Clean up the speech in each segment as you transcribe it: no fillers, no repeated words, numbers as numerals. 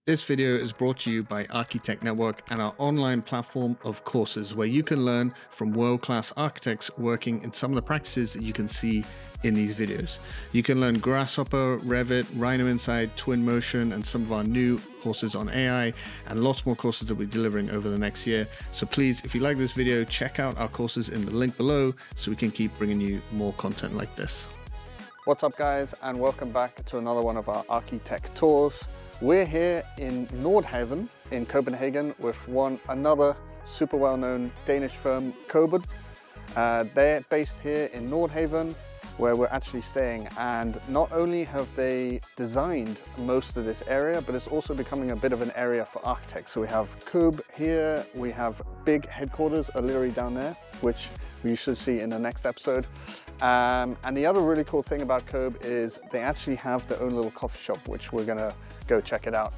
This video is brought to you by ArchiTech Network and our online platform of courses where you can learn from world-class architects working in some of the practices that you can see in these videos. You can learn Grasshopper, Revit, Rhino Inside, Twinmotion, and some of our new courses on AI, and lots more courses that we're delivering over the next year. So please, if you like this video, check out our courses in the link below so we can keep bringing you more content like this. What's up, guys, and welcome back to another one of our ArchiTech tours. We're here in Nordhavn in Copenhagen with another super well-known Danish firm, COBE. They're based here in Nordhavn, where we're actually staying, and not only have they designed most of this area, but it's also becoming a bit of an area for architects. So we have COBE here, we have big headquarters are literally down there, which you should see in the next episode. And the other really cool thing about COBE is they actually have their own little coffee shop, which we're gonna go check it out.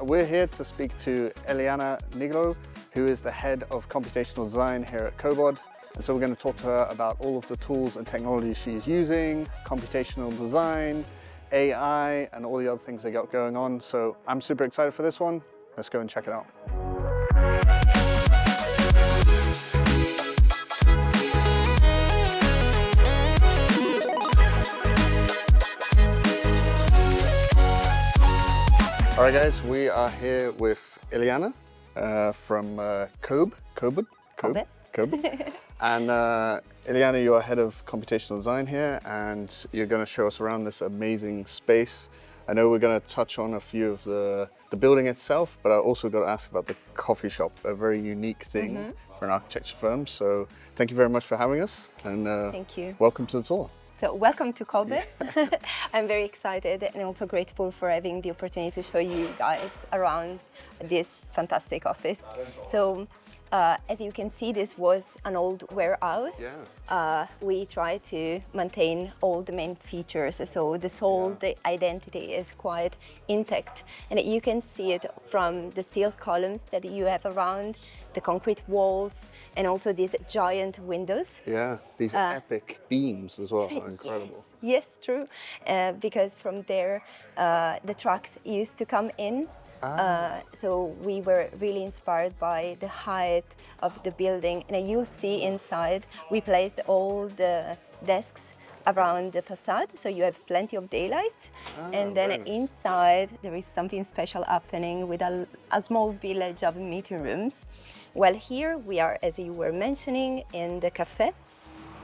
We're here to speak to Eliana Nigro, who is the head of computational design here at COBE. And so we're going to talk to her about all of the tools and technologies she's using, computational design, AI, and all the other things they got going on. So I'm super excited for this one. Let's go and check it out. All right, guys, we are here with Eliana from COBE. And Eliana, you are head of computational design here, and you're going to show us around this amazing space. I know we're going to touch on a few of the building itself, but I also got to ask about the coffee shop, a very unique thing for an architecture firm. So thank you very much for having us, and thank you. Welcome to the tour. So welcome to COBE. I'm very excited and also grateful for having the opportunity to show you guys around this fantastic office. So as you can see, this was an old warehouse. Yeah. We try to maintain all the main features, so the identity is quite intact. And you can see it from the steel columns that you have around, the concrete walls, and also these giant windows. Yeah, these epic beams as well are incredible. Yes, true. Because from there, the trucks used to come in. So we were really inspired by the height of the building, and you'll see inside we placed all the desks around the facade, so you have plenty of daylight. And then inside there is something special happening with a small village of meeting rooms. Well, here we are, as you were mentioning, in the cafe.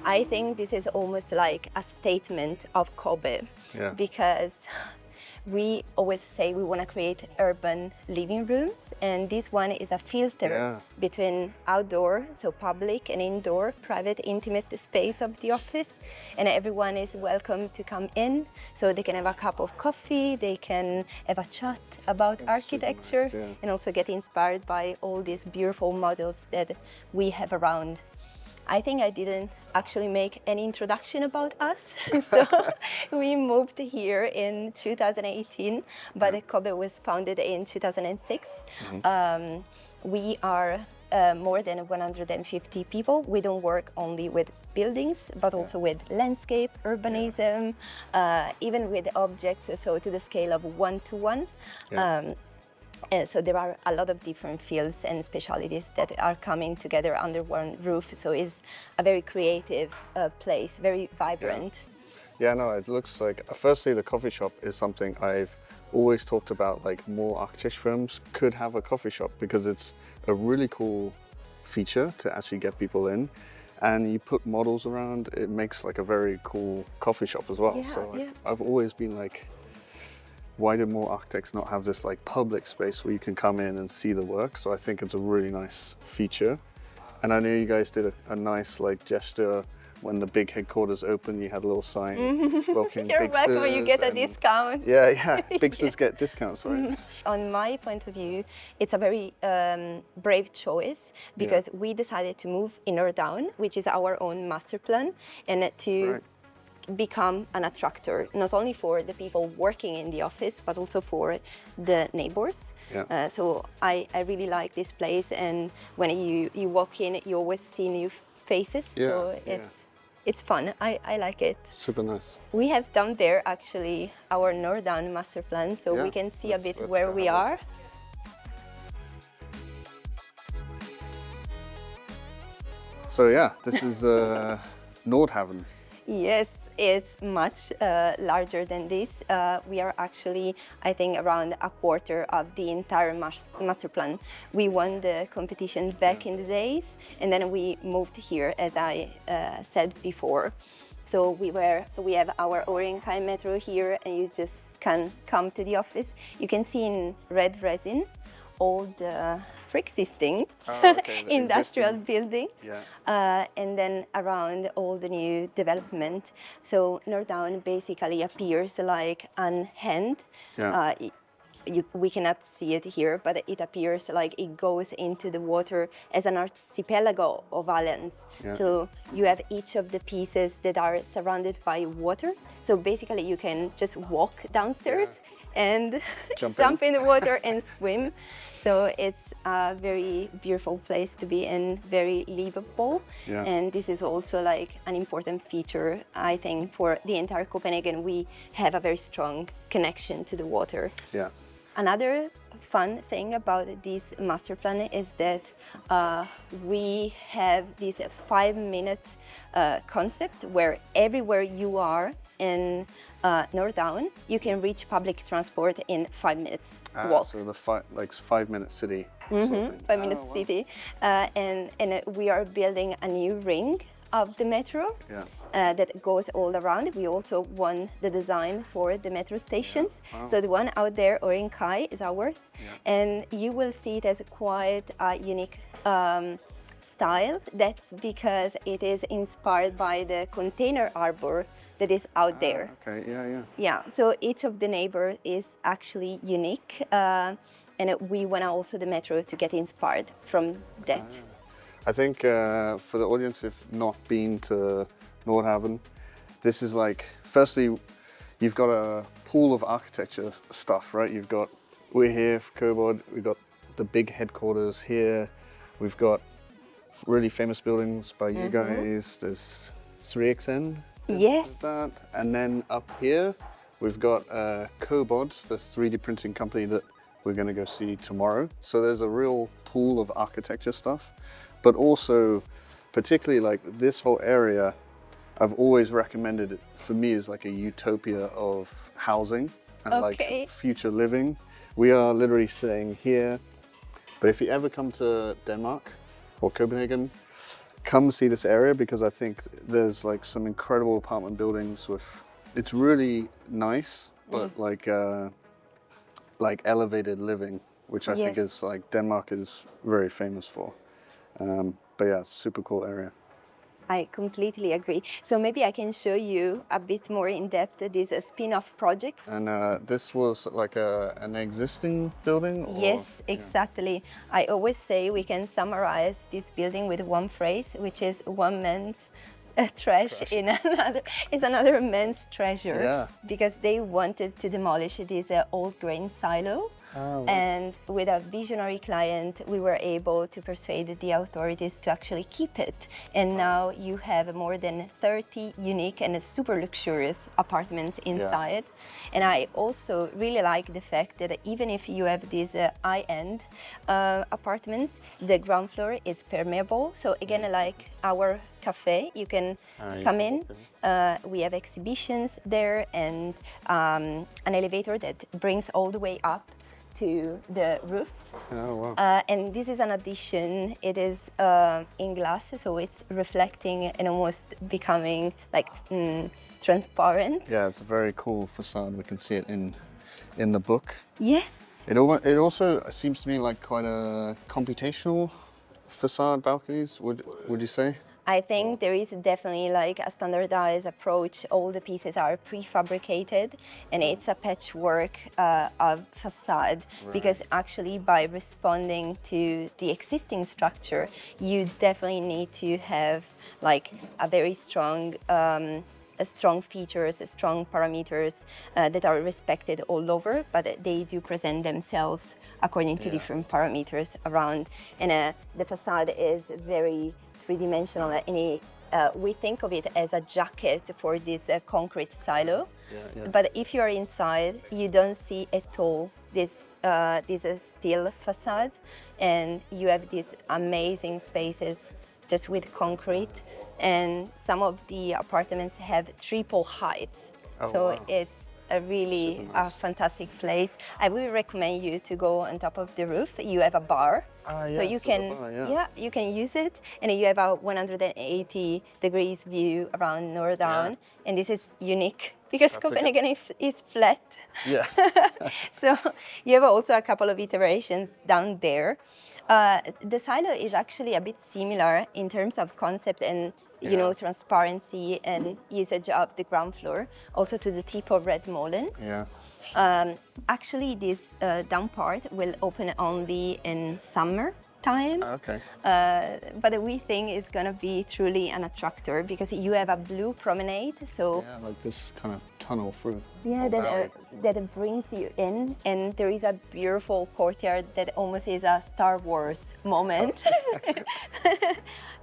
I think this is almost like a statement of COBE, because we always say we want to create urban living rooms, and this one is a filter between outdoor, so public, and indoor, private, intimate space of the office. And everyone is welcome to come in, so they can have a cup of coffee, they can have a chat about architecture, and also get inspired by all these beautiful models that we have around. I think I didn't actually make any introduction about us. So we moved here in 2018, but COBE was founded in 2006. We are more than 150 people. We don't work only with buildings, but also with landscape, urbanism, even with objects, so to the scale of 1-to-1. So there are a lot of different fields and specialities that are coming together under one roof. So it's a very creative place, very vibrant. Yeah, no, it looks like, firstly, the coffee shop is something I've always talked about, like more architecture firms could have a coffee shop, because it's a really cool feature to actually get people in. And you put models around, it makes like a very cool coffee shop as well. I've always been like, why do more architects not have this like public space where you can come in and see the work? So I think it's a really nice feature. And I know you guys did a nice like gesture when the big headquarters opened. You had a little sign welcoming You're welcome when you get a discount. Yeah, Bigsters get discounts, right? On my point of view, it's a very brave choice, because we decided to move in Nordhavn, which is our own master plan, and to become an attractor, not only for the people working in the office, but also for the neighbors. So I really like this place, and when you walk in, you always see new faces. So it's fun. I like it. Super nice. We have done there actually our Nordhavn master plan, so we can see a bit where we are. So yeah, this is Nordhavn. Yes, it's much larger than this. We are actually, I think, around a quarter of the entire master plan. We won the competition back in the days, and then we moved here, as I said before. So we have our Orankai metro here, and you just can come to the office. You can see in red resin all the pre-existing industrial buildings, and then around all the new development. So Nordhavn basically appears like an hand. We cannot see it here, but it appears like it goes into the water as an archipelago of islands. So you have each of the pieces that are surrounded by water. So basically you can just walk downstairs and jump in the water and swim. So it's a very beautiful place to be and very livable. And this is also like an important feature, I think, for the entire Copenhagen. We have a very strong connection to the water. Another fun thing about this master plan is that we have this 5-minute concept where everywhere you are in Nordhavn, you can reach public transport in 5 minutes walk. So the 5-minute city. 5-minute city. And we are building a new ring of the metro that goes all around. We also won the design for the metro stations. So the one out there, Orankai, is ours. And you will see it as quite a unique style. That's because it is inspired by the container harbor that is out there. Yeah, so each of the neighbor is actually unique. And we want also the metro to get inspired from that. I think for the audience, if not been to Nordhavn, this is like, firstly, you've got a pool of architecture stuff, right? We're here for COBE, we've got the big headquarters here, we've got really famous buildings by you guys, there's 3XN, that. And then up here, we've got COBE, the 3D printing company that we're gonna go see tomorrow. So there's a real pool of architecture stuff. But also, particularly like this whole area, I've always recommended it for me as like a utopia of housing and like future living. We are literally sitting here, but if you ever come to Denmark or Copenhagen, come see this area because I think there's like some incredible apartment buildings it's really nice, but like elevated living, which I think is like Denmark is very famous for. But yeah, super cool area. I completely agree. So maybe I can show you a bit more in depth this spin-off project. And this was like an existing building? Or? Yes, exactly. I always say we can summarize this building with one phrase, which is one man's trash is another man's treasure. Because they wanted to demolish this old grain silo. And with a visionary client, we were able to persuade the authorities to actually keep it. And now you have more than 30 unique and super luxurious apartments inside. And I also really like the fact that even if you have these high-end apartments, the ground floor is permeable. So again, like our cafe, you can come in. We have exhibitions there and an elevator that brings all the way up to the roof. And this is an addition. It is in glass, so it's reflecting and almost becoming like transparent. Yeah, it's a very cool facade. We can see it in the book. Yes. It also seems to me like quite a computational facade balconies, would you say? I think there is definitely like a standardized approach. All the pieces are prefabricated and it's a patchwork of facade because actually by responding to the existing structure, you definitely need to have like a very strong strong features, strong parameters that are respected all over, but they do present themselves according to different parameters around. And the facade is very three-dimensional and it we think of it as a jacket for this concrete silo. Yeah. But if you are inside, you don't see at all this steel facade, and you have these amazing spaces just with concrete. And some of the apartments have triple heights, Wow. it's a really nice. fantastic place. I would recommend you to go on top of the roof. You have a bar, so you can you can use it, and you have a 180 degrees view around Nordhavn, and this is unique because Copenhagen is flat. Yeah. So you have also a couple of iterations down there. The silo is actually a bit similar in terms of concept and transparency and usage of the ground floor, also to the tip of Red Molen. Yeah. Actually, this down part will open only in summer time. Okay. But we think it's gonna be truly an attractor because you have a blue promenade. So yeah, like this kind of tunnel through. Yeah, that brings you in, and there is a beautiful courtyard that almost is a Star Wars moment.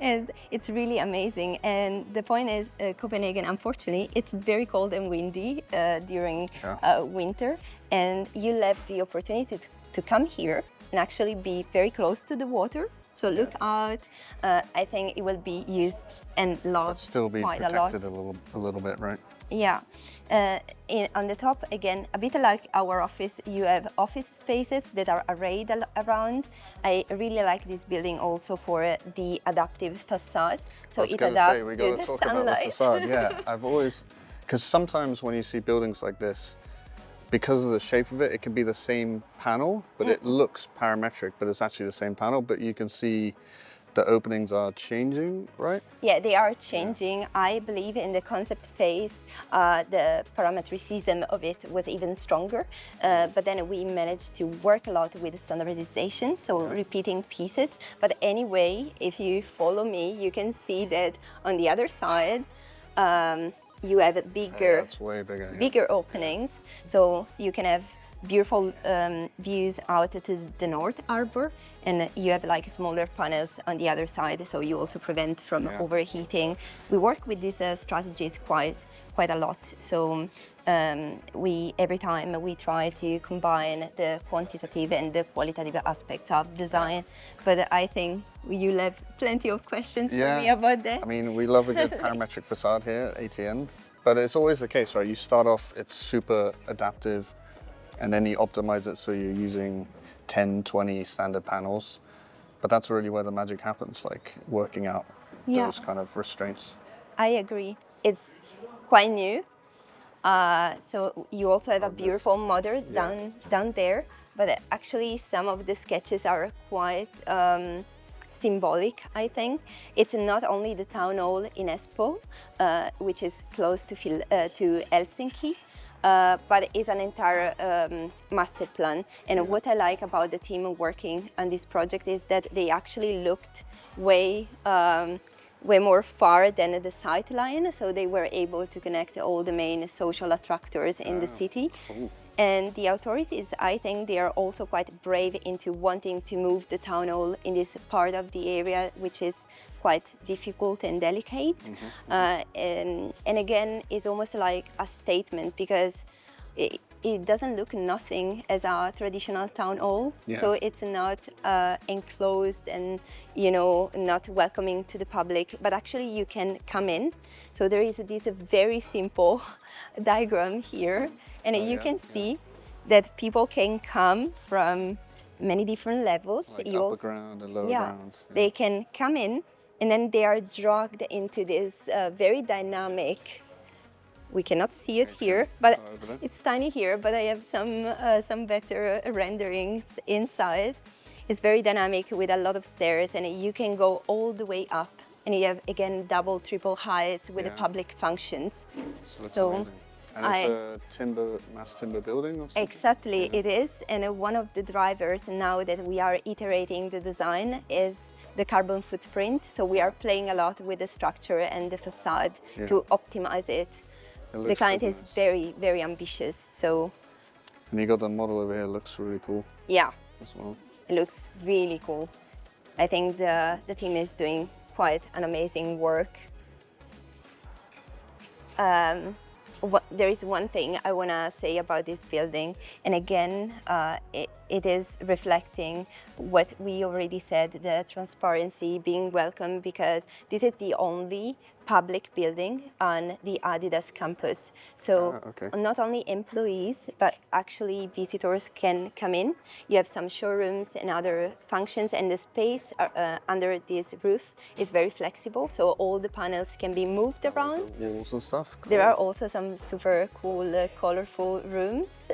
And it's really amazing. And the point is, Copenhagen, unfortunately, it's very cold and windy during winter, and you'll have the opportunity to come here and actually be very close to the water. So look out. I think it will be used and loved still be quite protected a lot. a little bit, right? Yeah. On the top, again, a bit like our office, you have office spaces that are arrayed around. I really like this building also for the adaptive facade. So it adapts we to got the to talk sunlight. about the facade. Yeah, I've always, because sometimes when you see buildings like this, because of the shape of it, it can be the same panel, but it looks parametric, but it's actually the same panel. But you can see the openings are changing, right? Yeah, they are changing. Yeah. I believe in the concept phase, the parametricism of it was even stronger. But then we managed to work a lot with standardization, so repeating pieces. But anyway, if you follow me, you can see that on the other side, you have bigger, that's way bigger, bigger openings. So you can have beautiful views out to the North Arbor, and you have like smaller panels on the other side, so you also prevent from overheating. We work with these strategies quite a lot. So every time we try to combine the quantitative and the qualitative aspects of design. But I think you'll have plenty of questions for me about that. I mean, we love a good parametric facade here at ATN, but it's always the case, right? You start off, it's super adaptive, and then you optimize it so you're using 10, 20 standard panels. But that's really where the magic happens, like working out those kind of restraints. I agree. It's quite new. So you also have a beautiful model down there, but actually some of the sketches are quite symbolic, I think. It's not only the town hall in Espoo, which is close to Helsinki, but it's an entire master plan. And what I like about the team working on this project is that they actually looked way more far than the sight line, so they were able to connect all the main social attractors in the city. Cool. And the authorities, I think they are also quite brave into wanting to move the town hall in this part of the area, which is quite difficult and delicate. And again, it's almost like a statement because it doesn't look nothing as a traditional town hall. So it's not enclosed and, you know, not welcoming to the public, but actually you can come in. So there is this very simple diagram here, and you can see that people can come from many different levels. Like upper ground and lower grounds. They can come in, and then they are dragged into this very dynamic. We cannot see it here, but it's tiny here, but I have some better renderings inside. It's very dynamic with a lot of stairs, and you can go all the way up, and you have, again, double, triple heights with the public functions. So amazing. And it's a mass timber building or something? Exactly, it is. And one of the drivers now that we are iterating the design is the carbon footprint. So we are playing a lot with the structure and the facade to optimize it. The client is very, very ambitious. So, and you got the model over here, looks really cool. Yeah, as well. It looks really cool. I think the team is doing quite an amazing work there is one thing I want to say about this building, and again, it is reflecting what we already said, the transparency, being welcome, because this is the only public building on the Adidas campus. So not only employees, but actually visitors can come in. You have some showrooms and other functions, and the space under this roof is very flexible, so all the panels can be moved around. Walls and stuff. Cool. There are also some super cool, colorful rooms.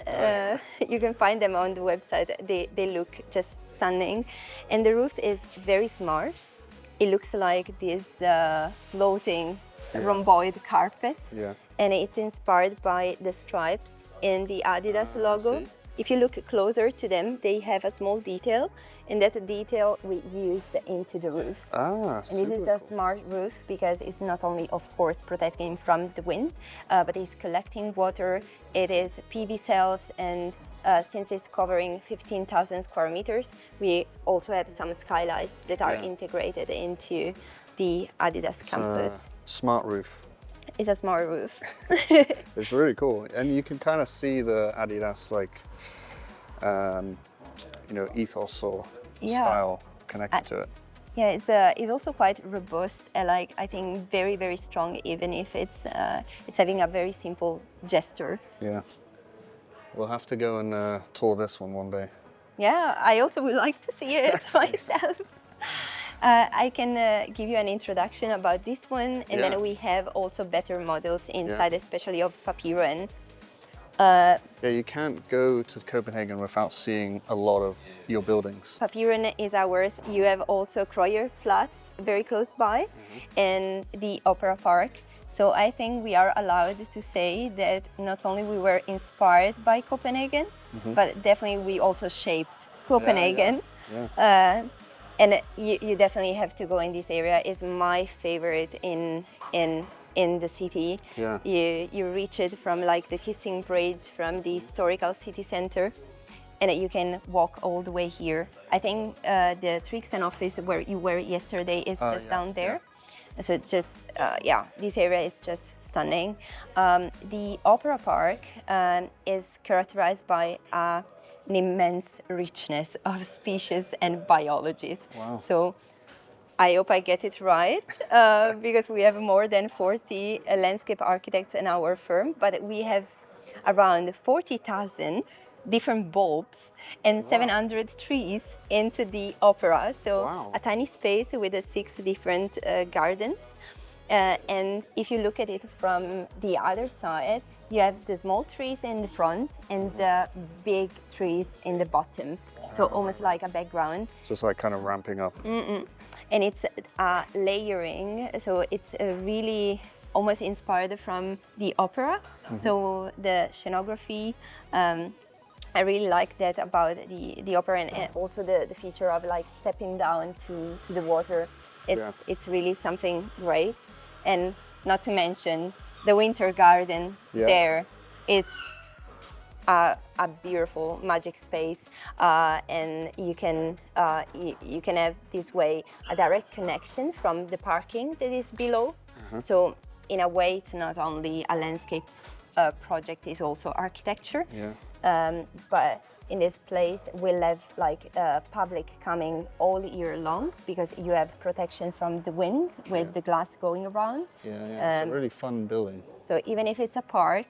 You can find them on the website. They look just stunning. And the roof is very smart. It looks like this floating rhomboid carpet. Yeah. And it's inspired by the stripes in the Adidas logo. If you look closer to them, they have a small detail, and that detail we used into the roof. And this is a smart roof because it's not only, of course, protecting from the wind, but it's collecting water. It is PV cells, and since it's covering 15,000 square meters, we also have some skylights that are integrated into the Adidas campus. Smart roof. It's a smart roof. It's really cool, and you can kind of see the Adidas ethos or style connected to it. Yeah, it's also quite robust, I think very, very strong, even if it's having a very simple gesture. Yeah. We'll have to go and tour this one day. Yeah, I also would like to see it myself. I can give you an introduction about this one, and then we have also better models inside, especially of Papyron. You can't go to Copenhagen without seeing a lot of your buildings. Papyron is ours. You have also Platz very close by, and the Opera Park. So I think we are allowed to say that not only we were inspired by Copenhagen, but definitely we also shaped Copenhagen. And you definitely have to go in this area. It's my favorite in the city. You reach it from the Kissing Bridge from the historical city center, and you can walk all the way here. I think the Trixen office where you were yesterday is just down there. So just, this area is just stunning. The Opera Park is characterized by an immense richness of species and biologies. Wow. So I hope I get it right, because we have more than 40 landscape architects in our firm, but we have around 40,000 different bulbs and 700 trees into the opera. So a tiny space with 6 different gardens. And if you look at it from the other side, you have the small trees in the front and the big trees in the bottom. So almost like a background. So it's kind of ramping up. And it's layering, so it's really almost inspired from the opera. So the scenography, I really like that about the opera, and also the feature of stepping down to the water. It's really something great. And not to mention the winter garden there. It's a beautiful magic space, and you can have this way a direct connection from the parking that is below. So in a way, it's not only a landscape project, it's also architecture. But in this place, we'll have public coming all year long because you have protection from the wind with the glass going around. It's a really fun building. So even if it's a park,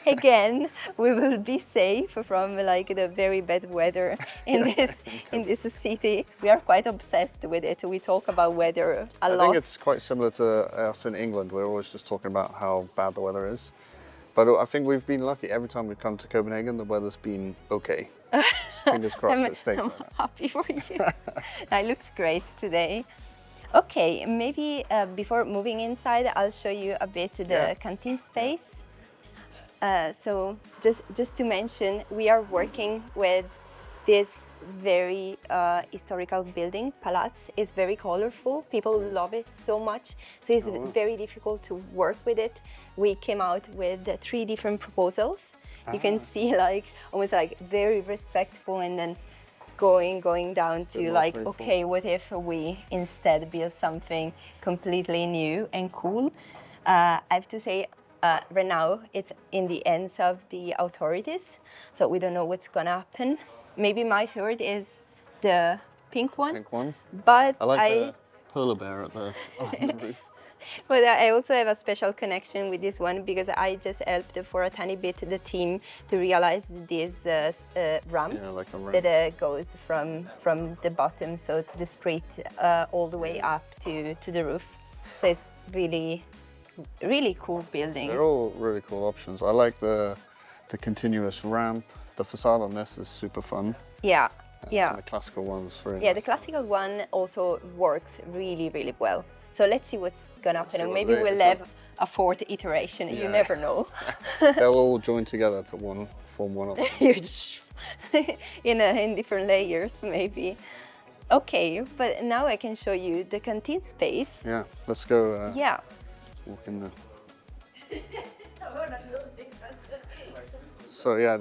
again, we will be safe from the very bad weather in this city. We are quite obsessed with it. We talk about weather a lot. I think it's quite similar to us in England. We're always just talking about how bad the weather is. But I think we've been lucky. Every time we've come to Copenhagen, the weather's been okay. Fingers crossed it stays like that. I'm happy for you. It looks great today. Okay, maybe before moving inside, I'll show you a bit the canteen space. So just to mention, we are working with this very historical building. Palads is very colorful. People love it so much. So it's very difficult to work with it. We came out with 3 different proposals. You can see almost very respectful, and then going down to okay, what if we instead build something completely new and cool? I have to say, right now it's in the hands of the authorities, so we don't know what's gonna happen. Maybe my favorite is the pink one. Pink one. But I like the polar bear on the roof. But I also have a special connection with this one because I just helped for a tiny bit the team to realize this ramp, Like a ramp that goes from the bottom, so to the street, all the way up to the roof. So it's really cool building. They're all really cool options. I like the continuous ramp. The facade on this is super fun. Yeah. And the classical one's really the classical one also works really well. So let's see what's gonna happen, and maybe we'll have a fourth iteration. You never know. They'll all join together to form one of them. in different layers, maybe. Okay, but now I can show you the canteen space. Yeah, let's go. Yeah. Walk in there. So yeah,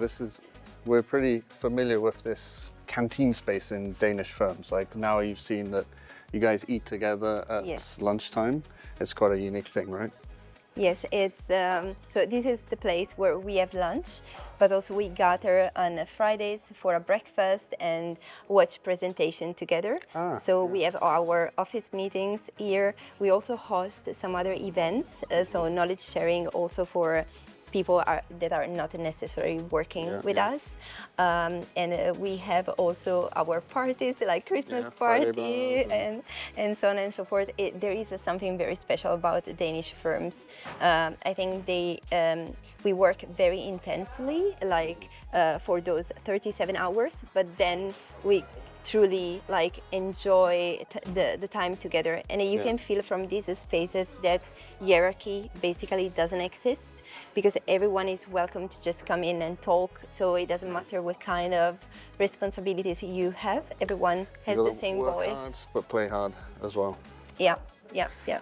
we're pretty familiar with this canteen space in Danish firms. Like now you've seen that you guys eat together at lunchtime. It's quite a unique thing, right? Yes, it's so this is the place where we have lunch, but also we gather on Fridays for a breakfast and watch presentation together. We have our office meetings here. We also host some other events, so knowledge sharing also for people that are not necessarily working with us. And we have also our parties, like Christmas party and so on and so forth. There is something very special about Danish firms. I think we work very intensely, like for those 37 hours, but then we truly enjoy the time together. And you can feel from these spaces that hierarchy basically doesn't exist, because everyone is welcome to just come in and talk. So it doesn't matter what kind of responsibilities you have. Everyone has the same voice. Work hard, but play hard as well. Yeah.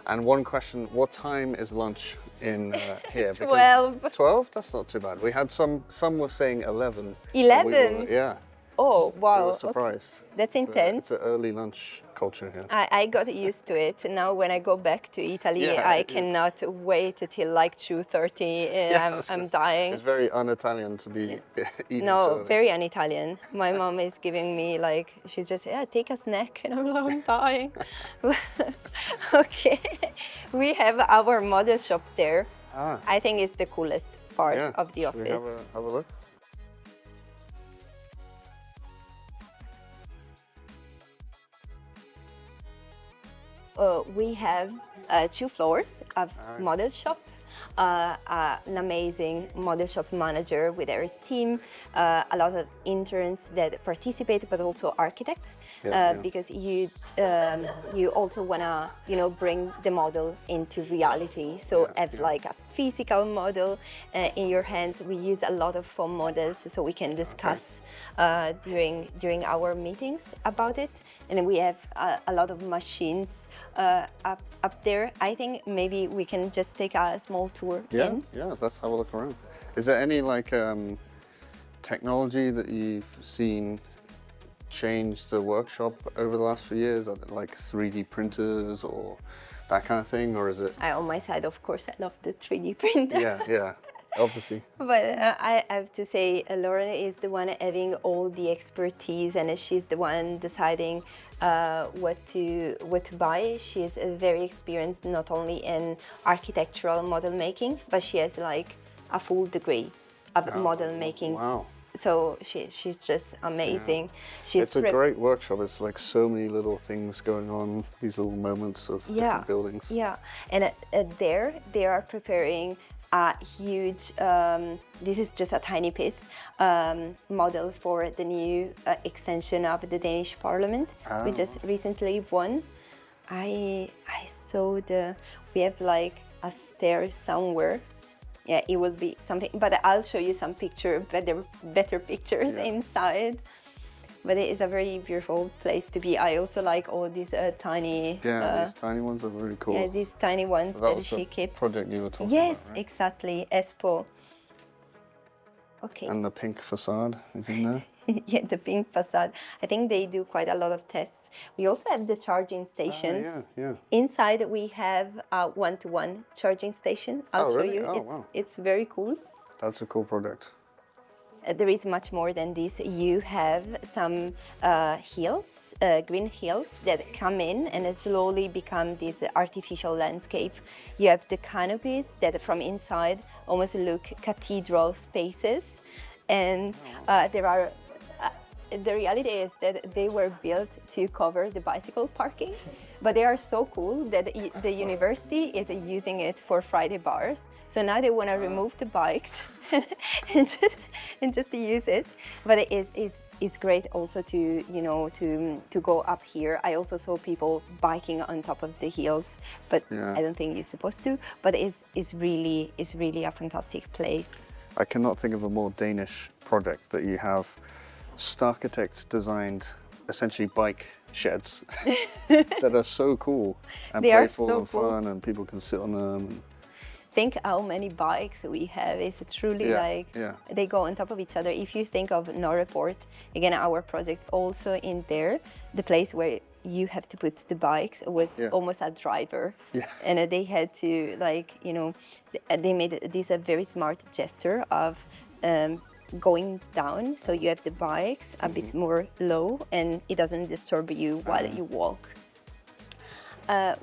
And one question, what time is lunch in here? 12. 12? That's not too bad. We had some were saying 11. 11? Yeah. Oh, wow. We were surprised. Okay. That's intense. It's an early lunch culture here. I got used to it. Now when I go back to Italy, I cannot wait till like 2:30. I'm dying. It's very un-Italian to be eating No, so early. very un-Italian. My mom is giving me she just take a snack, and I'm dying. Okay, we have our model shop there. I think it's the coolest part of the office. Should we have a look? We have 2 floors of model shop, an amazing model shop manager with our team, a lot of interns that participate, but also architects, because you also wanna bring the model into reality. So have like a physical model in your hands. We use a lot of foam models, so we can discuss during our meetings about it. And then we have a lot of machines up there. I think maybe we can just take a small tour in. Yeah, let's have a look around. Is there any technology that you've seen change the workshop over the last few years, like 3D printers or that kind of thing, or is it? On my side, of course, I love the 3D printer. Yeah. Obviously. But I have to say, Lauren is the one having all the expertise, and she's the one deciding what to buy. She's very experienced not only in architectural model making, but she has like a full degree of model making. Wow. So she's just amazing. It's a great workshop. It's like so many little things going on, these little moments of different buildings. Yeah, and there they are preparing a huge, this is just a tiny piece, model for the new extension of the Danish Parliament. We just recently won. I saw we have like a stair somewhere. Yeah, it will be something, but I'll show you some better pictures inside. But it is a very beautiful place to be. I also like all these tiny... these tiny ones are really cool. Yeah, these tiny ones that she keeps. Project you were talking about, right? Exactly, Espoo. Okay. And the pink facade is in there. Yeah, the pink facade. I think they do quite a lot of tests. We also have the charging stations. Yeah. Inside we have a one-to-one charging station. I'll show really? you. Wow. It's very cool. That's a cool product. There is much more than this. You have some hills, green hills that come in and slowly become this artificial landscape. You have the canopies that from inside almost look cathedral spaces. And there are, the reality is that they were built to cover the bicycle parking, but they are so cool that the university is using it for Friday bars. So now they want to remove the bikes and just use it. But it is great also to to go up here. I also saw people biking on top of the hills, but I don't think you're supposed to. But it's really a fantastic place. I cannot think of a more Danish project that you have architects designed essentially bike sheds that are so cool and playful and fun, and people can sit on them. Think how many bikes we have. It's truly they go on top of each other. If you think of Nordo, again, our project also in there, the place where you have to put the bikes was almost a driver, and they had to they made this a very smart gesture of going down, so you have the bikes a bit more low and it doesn't disturb you while you walk.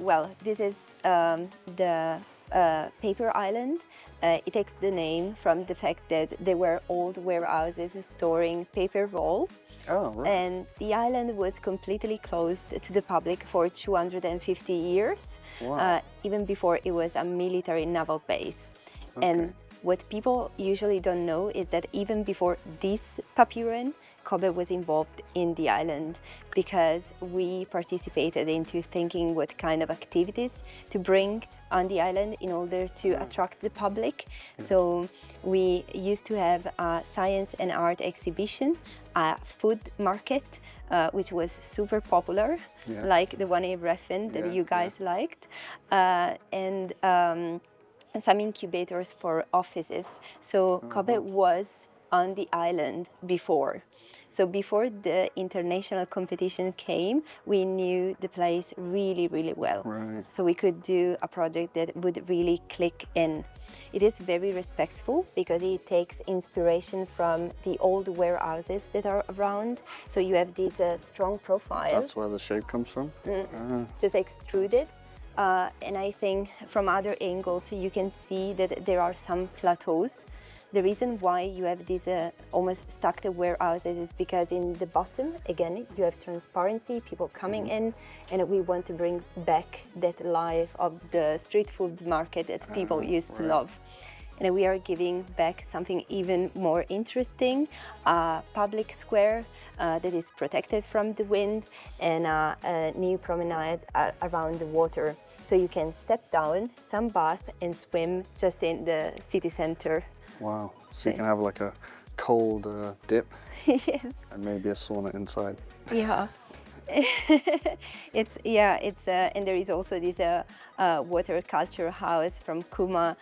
Well, this is the paper island. It takes the name from the fact that they were old warehouses storing paper roll. Oh, right. And the island was completely closed to the public for 250 years, even before it was a military naval base. Okay. And what people usually don't know is that even before this papyron, COBE was involved in the island, because we participated into thinking what kind of activities to bring on the island in order to attract the public. So we used to have a science and art exhibition, a food market, which was super popular, like the one in Refn that you guys liked, and some incubators for offices. So COBE was on the island before. So before the international competition came, we knew the place really, really well. Right. So we could do a project that would really click in. It is very respectful because it takes inspiration from the old warehouses that are around. So you have this strong profile. That's where the shape comes from? Just extruded. And I think from other angles you can see that there are some plateaus. The reason why you have these almost stacked warehouses is because in the bottom, again, you have transparency, people coming in, and we want to bring back that life of the street food market that people used to love. And we are giving back something even more interesting, a public square that is protected from the wind, and a new promenade around the water. So you can step down, sunbath and swim just in the city center. Wow, so you can have like a cold dip Yes. and maybe a sauna inside. Yeah. It's and there is also this water culture house from Kuma.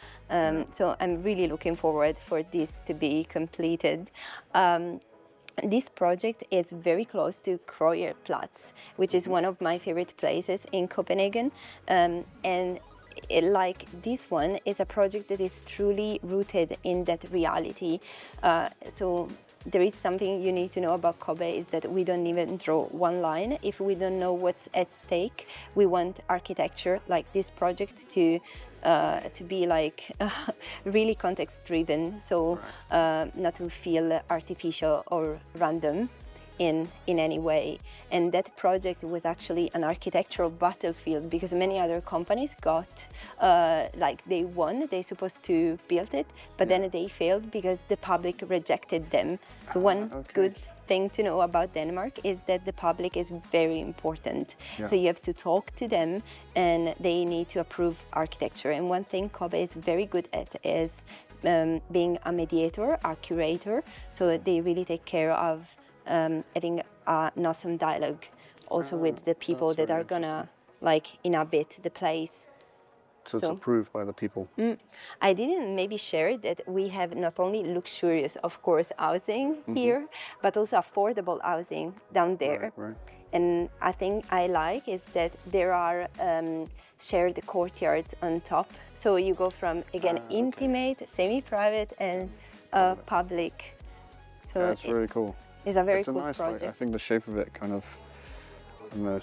So I'm really looking forward for this to be completed. This project is very close to Platz, which is one of my favorite places in Copenhagen, and like this one is a project that is truly rooted in that reality. So there is something you need to know about COBE is that we don't even draw one line if we don't know what's at stake. We want architecture like this project to be like really context driven, so not to feel artificial or random in any way. And that project was actually an architectural battlefield because many other companies got like they won, they supposed to build it, but then they failed because the public rejected them. So one good thing to know about Denmark is that the public is very important. So you have to talk to them and they need to approve architecture. And one thing COBE is very good at is being a mediator, a curator. So they really take care of having an awesome dialogue also with the people that are gonna like inhabit the place. So it's approved by the people. I didn't maybe share that we have not only luxurious, of course, housing here, but also affordable housing down there. Right. And I think I like is that there are shared courtyards on top. So you go from, again, intimate, semi-private, and public. So that's really cool. It's a very it's cool a nice, project. I think the shape of it kind of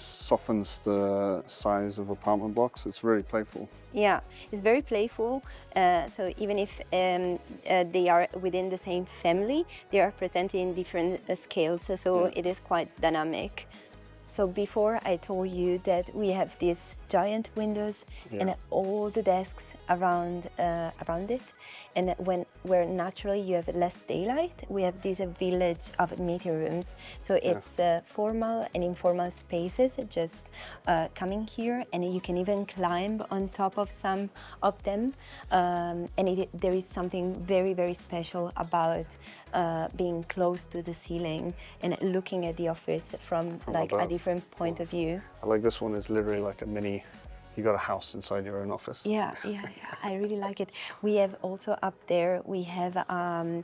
softens the size of apartment blocks. It's really playful. Yeah, it's very playful. So even if they are within the same family, they are presented in different scales. So it is quite dynamic. So before I told you that we have these giant windows and all the desks around it, and where naturally you have less daylight, we have this village of meeting rooms. So it's formal and informal spaces just coming here, and you can even climb on top of some of them. And there is something very, very special about being close to the ceiling and looking at the office from like above. a different point of view. I like this one is literally like a mini, you got a house inside your own office. Yeah, I really like it. We have also up there, we have a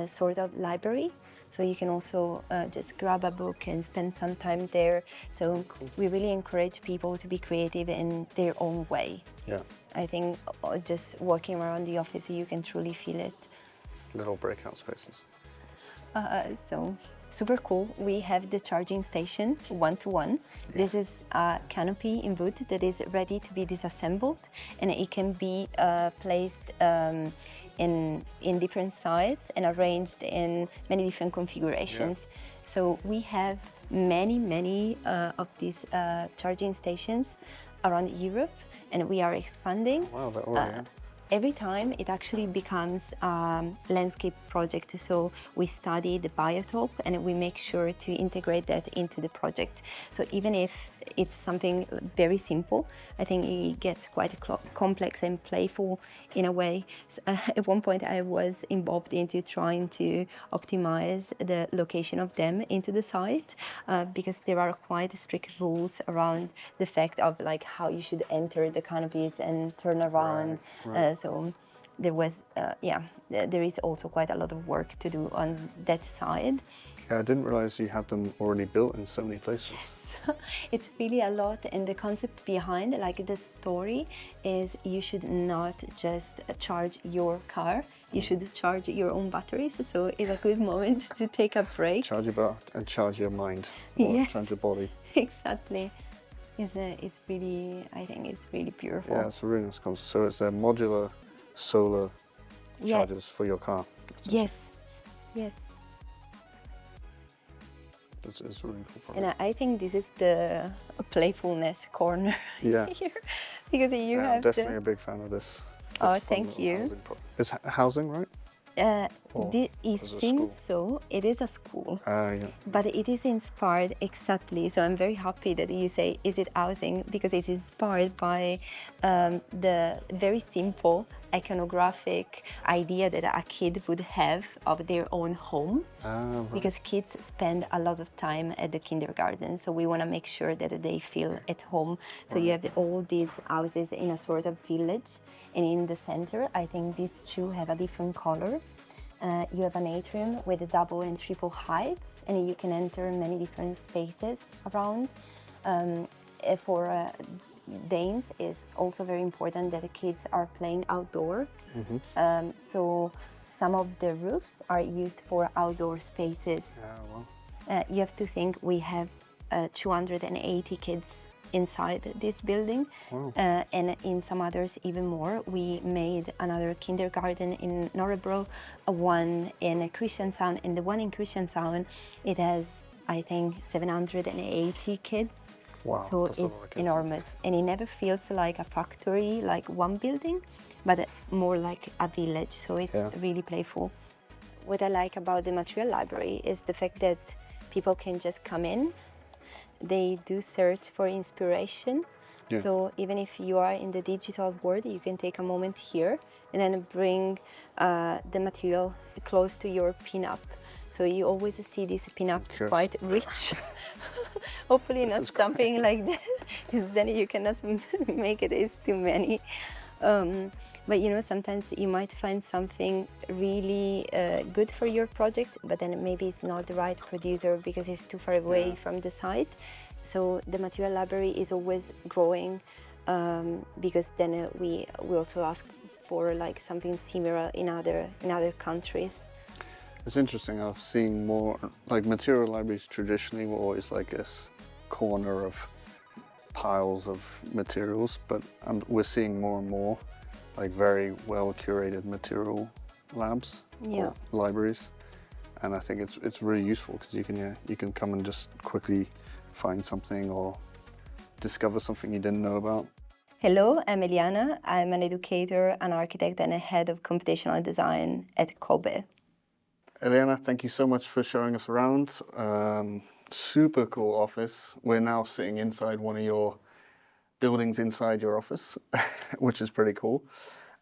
sort of library. So you can also just grab a book and spend some time there. So we really encourage people to be creative in their own way. Yeah. I think just walking around the office, you can truly feel it. Little breakout spaces. So super cool. We have the charging station one-to-one. This is a canopy in wood that is ready to be disassembled, and it can be placed in different sites and arranged in many different configurations. So we have many of these charging stations around Europe, and we are expanding. Wow, that already. Every time it actually becomes a landscape project. So we study the biotope and we make sure to integrate that into the project. So even if it's something very simple, I think it gets quite complex and playful in a way. So, at one point I was involved into trying to optimize the location of them into the site because there are quite strict rules around the fact of like how you should enter the canopies and turn around. Right. So there was, there is also quite a lot of work to do on that side. Yeah, I didn't realize you had them already built in so many places. Yes, it's really a lot, and the concept behind, like the story, is you should not just charge your car, you should charge your own batteries. So it's a good moment to take a break. Charge your bar and charge your mind. Or charge your body. Exactly. It's really, I think it's really beautiful. Yeah, it's a really nice concept. So it's a modular solar chargers for your car. Yes. It's a really cool product. And I think this is the playfulness corner here, because you have. I'm definitely a big fan of this. Oh, thank you. It's housing, right? It seems so. It is a school, but it is inspired exactly. So I'm very happy that you say, is it housing? Because it's inspired by the very simple iconographic idea that a kid would have of their own home. Right. Because kids spend a lot of time at the kindergarten, so we want to make sure that they feel at home. So you have all these houses in a sort of village, and in the center, I think these two have a different color. You have an atrium with double and triple heights, and you can enter many different spaces around. For Danes, is also very important that the kids are playing outdoor. So some of the roofs are used for outdoor spaces. You have to think we have 280 kids inside this building, and in some others even more. We made another kindergarten in Nordo, one in Kristiansand, and the one in Kristiansand, it has, I think, 780 kids. Wow, so it's enormous, and it never feels like a factory, like one building, but more like a village, so it's really playful. What I like about the material library is the fact that people can just come in. They do search for inspiration. So even if you are in the digital world, you can take a moment here and then bring the material close to your pinup. So you always see these pinups quite rich. Hopefully not something like that, because then you cannot make it as too many. But sometimes you might find something really good for your project, but then maybe it's not the right producer because it's too far away from the site. So the material library is always growing, because then we also ask for like something similar in other countries. It's interesting. I've seen more like material libraries traditionally were always like this corner of piles of materials, but we're seeing more and more like very well curated material labs or libraries, and I think it's really useful because you can come and just quickly find something or discover something you didn't know about. Hello, I'm Eliana. I'm an educator, an architect, and a head of computational design at COBE. Eliana, thank you so much for showing us around. Super cool office. We're now sitting inside one of your buildings inside your office, which is pretty cool.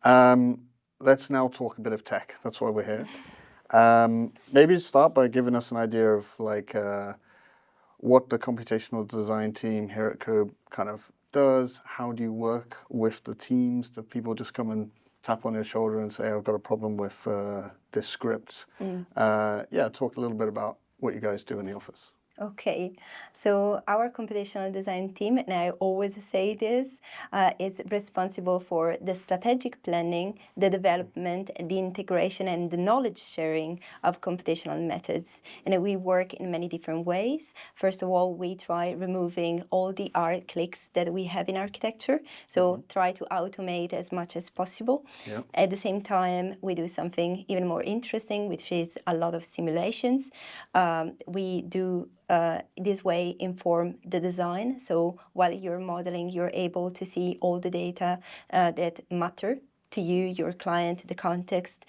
Let's now talk a bit of tech. That's why we're here. Maybe start by giving us an idea of like what the computational design team here at COBE kind of does. How do you work with the teams? Do people just come and tap on your shoulder and say, I've got a problem with this script? Talk a little bit about what you guys do in the office. Okay, so our computational design team, and I always say this, is responsible for the strategic planning, the development, the integration, and the knowledge sharing of computational methods. And we work in many different ways. First of all, we try removing all the R clicks that we have in architecture, so try to automate as much as possible. At the same time, we do something even more interesting, which is a lot of simulations. We do this way inform the design. So while you're modeling, you're able to see all the data that matter to you, your client, the context.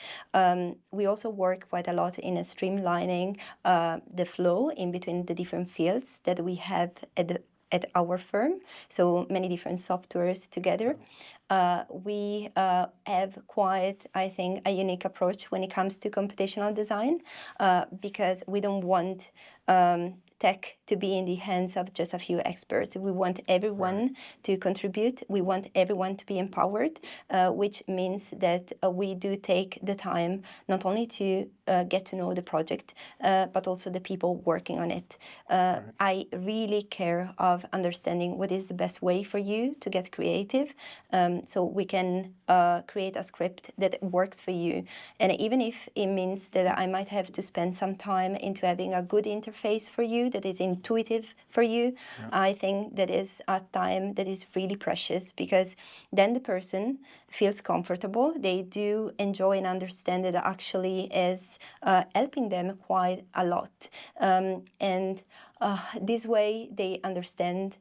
We also work quite a lot in streamlining the flow in between the different fields that we have at our firm, so many different softwares together. We have quite, I think, a unique approach when it comes to computational design, because we don't want tech to be in the hands of just a few experts. We want everyone to contribute. We want everyone to be empowered, which means that we do take the time not only to get to know the project, but also the people working on it. I really care of understanding what is the best way for you to get creative, so we can create a script that works for you. And even if it means that I might have to spend some time into having a good interface for you that is intuitive for you, I think that is a time that is really precious, because then the person feels comfortable. They do enjoy and understand that it actually is helping them quite a lot. And this way they understand,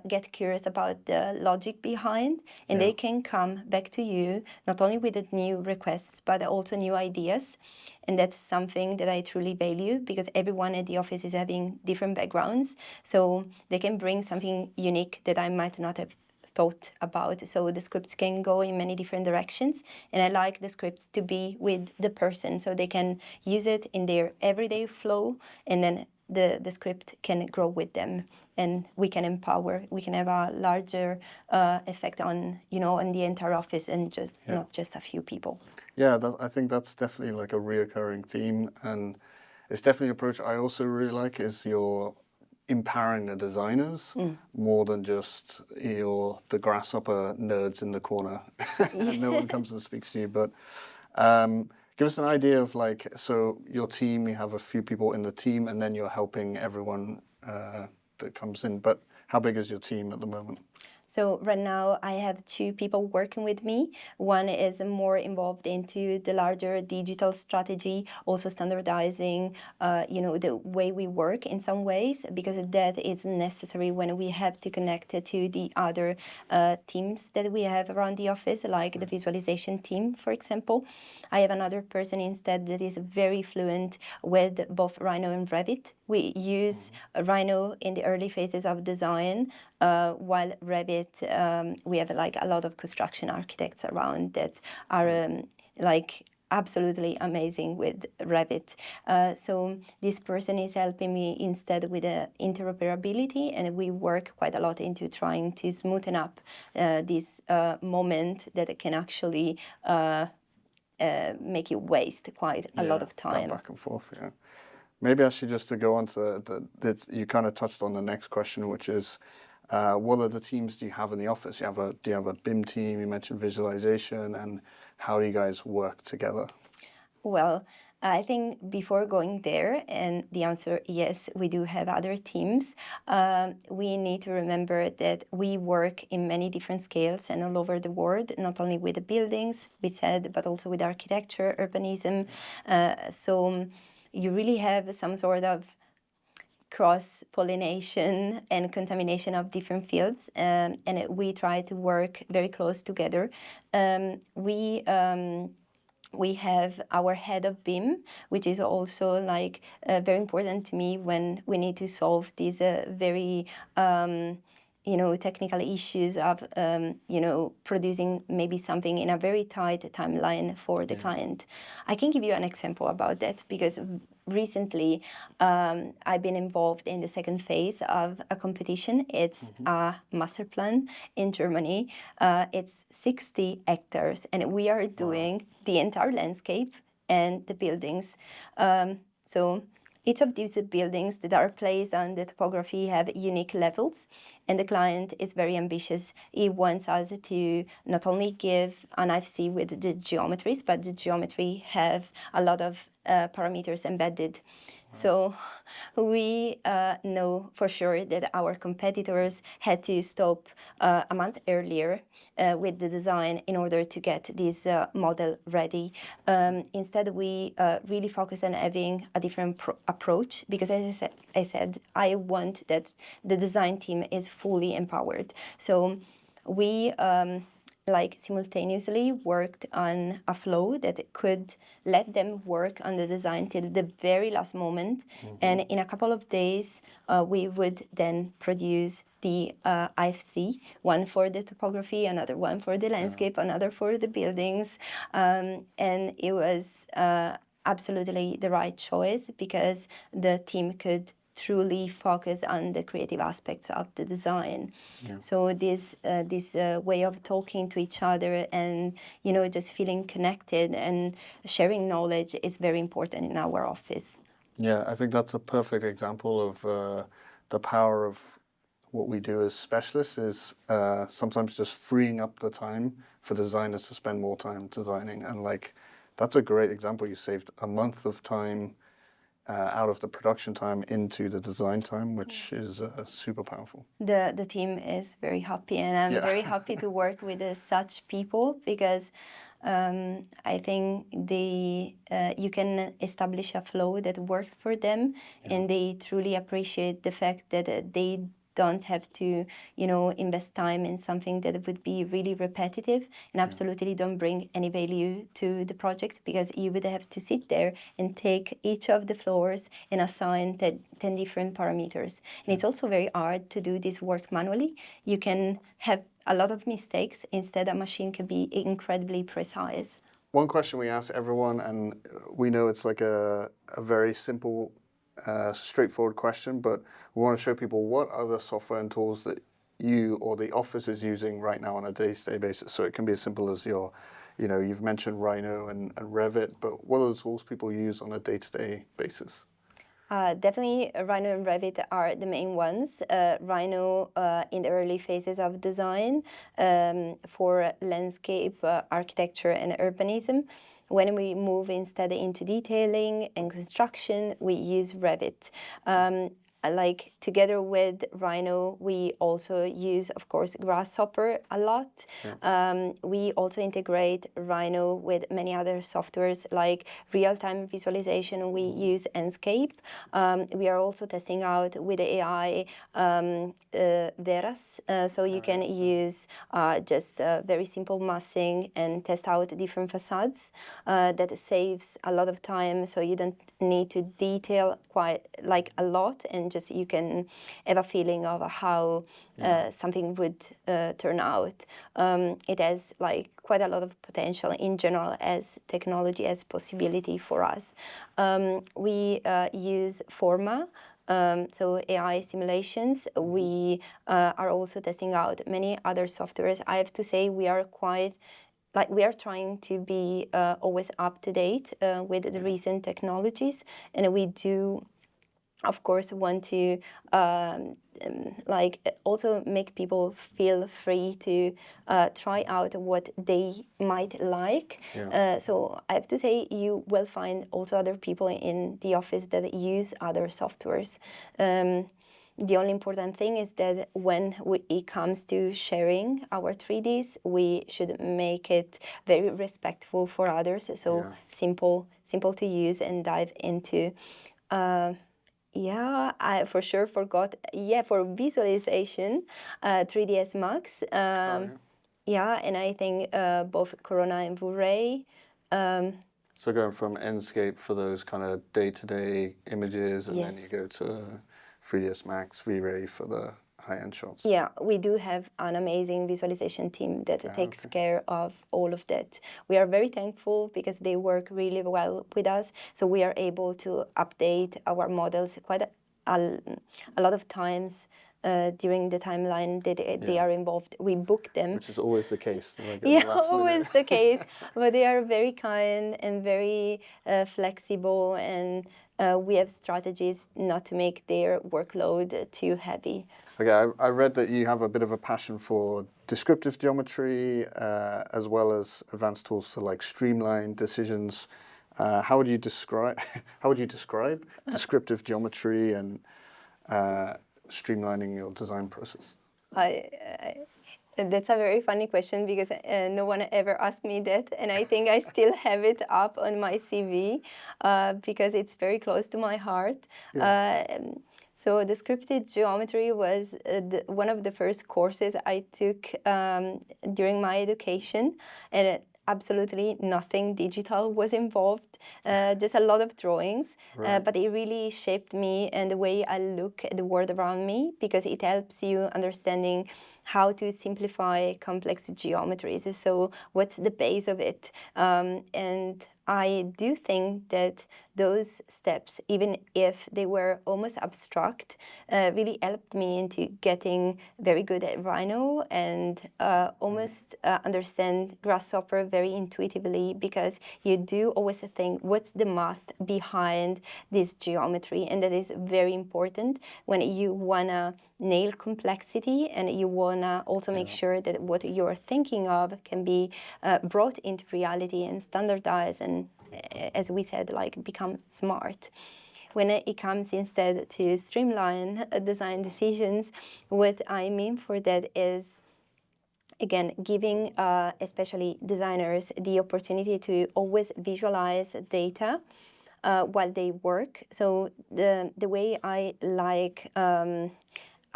get curious about the logic behind, and they can come back to you not only with the new requests, but also new ideas. And that's something that I truly value, because everyone at the office is having different backgrounds, so they can bring something unique that I might not have thought about. So the scripts can go in many different directions, and I like the scripts to be with the person so they can use it in their everyday flow, and then the script can grow with them, and we can empower. We can have a larger effect on on the entire office, and just not just a few people. Yeah, I think that's definitely like a reoccurring theme, and it's definitely an approach I also really like, is you're empowering the designers more than just the grasshopper nerds in the corner. No one comes and speaks to you, but give us an idea of like, so your team, you have a few people in the team, and then you're helping everyone that comes in, but how big is your team at the moment? So right now I have 2 people working with me. One is more involved into the larger digital strategy, also standardizing, the way we work in some ways, because that is necessary when we have to connect it to the other teams that we have around the office, like the visualization team, for example. I have another person instead that is very fluent with both Rhino and Revit. We use Rhino in the early phases of design, while Revit, we have like a lot of construction architects around that are absolutely amazing with Revit. So this person is helping me instead with the interoperability, and we work quite a lot into trying to smoothen up this moment that can actually make you waste quite a lot of time. Back and forth, yeah. Maybe actually just to go on to you kind of touched on the next question, which is, what are the teams do you have in the office? Do you have a BIM team? You mentioned visualization, and how do you guys work together? Well, I think before going there, and the answer yes, we do have other teams. We need to remember that we work in many different scales and all over the world, not only with the buildings, we said, but also with architecture, urbanism. So you really have some sort of cross-pollination and contamination of different fields, and we try to work very close together. We have our head of BIM, which is also like very important to me when we need to solve these very technical issues of producing maybe something in a very tight timeline for the client. I can give you an example about that because recently I've been involved in the second phase of a competition. It's a master plan in Germany. It's 60 hectares, and we are doing the entire landscape and the buildings. So each of these buildings that are placed on the topography have unique levels, and the client is very ambitious. He wants us to not only give an IFC with the geometries, but the geometry have a lot of parameters embedded. So we know for sure that our competitors had to stop a month earlier with the design in order to get this model ready. Instead, we really focus on having a different approach because, as I said, I want that the design team is fully empowered. So we simultaneously worked on a flow that could let them work on the design till the very last moment. And in a couple of days, we would then produce the IFC, one for the topography, another one for the landscape, another for the buildings. And it was absolutely the right choice because the team could truly focus on the creative aspects of the design. So this way of talking to each other and just feeling connected and sharing knowledge is very important in our office. Yeah, I think that's a perfect example of the power of what we do as specialists is sometimes just freeing up the time for designers to spend more time designing. And that's a great example. You saved a month of time out of the production time into the design time, which is super powerful. The team is very happy, and I'm very happy to work with such people because I think you can establish a flow that works for them, and they truly appreciate the fact that they don't have to, invest time in something that would be really repetitive and absolutely don't bring any value to the project because you would have to sit there and take each of the floors and assign 10 different parameters. And it's also very hard to do this work manually. You can have a lot of mistakes. Instead, a machine can be incredibly precise. One question we ask everyone, and we know it's like a very simple straightforward question, but we want to show people what other software and tools that you or the office is using right now on a day-to-day basis. So it can be as simple as you've mentioned Rhino and Revit, but what are the tools people use on a day-to-day basis? Definitely Rhino and Revit are the main ones. Rhino in the early phases of design for landscape, architecture and urbanism. When we move instead into detailing and construction, we use Revit. Together with Rhino, we also use, of course, Grasshopper a lot. We also integrate Rhino with many other softwares like real-time visualization. We use Enscape. We are also testing out with AI Veras, so you can use just very simple massing and test out different facades. That saves a lot of time, so you don't need to detail quite a lot and just you can have a feeling of how something would turn out. It has like quite a lot of potential in general as technology, as possibility for us. We use Forma. So AI simulations. We are also testing out many other softwares. I have to say we are trying to be always up to date with the recent technologies, and we do, of course, want to also make people feel free to try out what they might like. So I have to say you will find also other people in the office that use other softwares. The only important thing is that when it comes to sharing our 3Ds, we should make it very respectful for others, so simple to use and dive into. I for sure forgot. For visualization, 3ds Max. And I think both Corona and Blu-ray. So going from Enscape for those kind of day-to-day images, and then you go to 3ds Max, V-Ray for the high-end shots. Yeah, we do have an amazing visualization team that takes care of all of that. We are very thankful because they work really well with us, so we are able to update our models quite a lot of times during the timeline that they are involved. We book them. Which is always the case. Always the case. But they are very kind and very flexible, and we have strategies not to make their workload too heavy. Okay, I read that you have a bit of a passion for descriptive geometry as well as advanced tools to like streamline decisions. How would you describe descriptive geometry and streamlining your design process? That's a very funny question because no one ever asked me that, and I think I still have it up on my CV because it's very close to my heart. So descriptive geometry was one of the first courses I took during my education, and absolutely nothing digital was involved, just a lot of drawings, but it really shaped me and the way I look at the world around me, because it helps you understanding how to simplify complex geometries. So what's the base of it? And I do think that those steps, even if they were almost abstract, really helped me into getting very good at Rhino and almost understand Grasshopper very intuitively, because you do always think what's the math behind this geometry, and that is very important when you wanna nail complexity and you wanna also make sure that what you're thinking of can be brought into reality and standardized and, as we said, like become smart. When it comes instead to streamline design decisions, what I mean for that is, again, giving especially designers the opportunity to always visualize data while they work. So the way I like